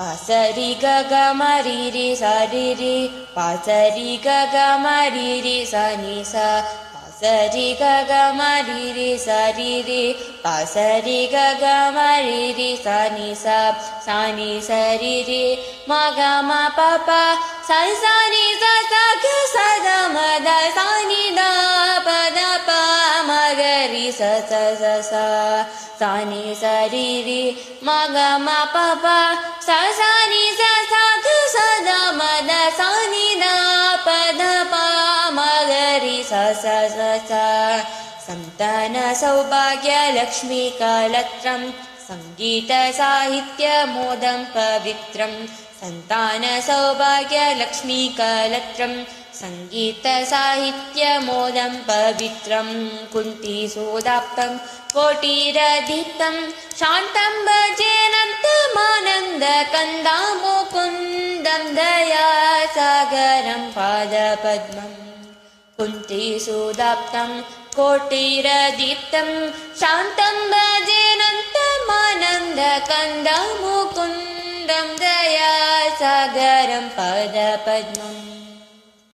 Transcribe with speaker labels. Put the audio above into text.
Speaker 1: पासरि ग ग म रि रि सा रि रि पासरि ग ग म रि रि सा नि सा पासरि ग ग म रि रि सा रि रि पासरि ग ग म रि रि सा नि सा नि सा रि रि म ग म प प सा सा नि सा सा ग सा ग म द सा नि द प द प म ग रि सा सा सा सा नि सा रि रि म ग म प प सा सा नि सा सा ग सा द म द सा नि द प द प म ग रि सा सा सा सा संतान सौभाग्य लक्ष्मी कलत्रम् संगीत साहित्य मोदं पवित्रम् संतान सौभाग्य लक्ष्मी कलत्रम् संगीत साहित्य मोदं पवित्रम् कुन्तीसूदाप्तं कोटिरदीप्तं शान्तं भजेऽनन्तमानन्दकन्दं मुकुन्दं दयासागरं पादपद्मम् कुन्तीसूदाप्तं कोटिरदीप्तं शान्तं भजेऽनन्तमानन्दकन्दं मुकुन्दं दयासागरं पादपद्मम्।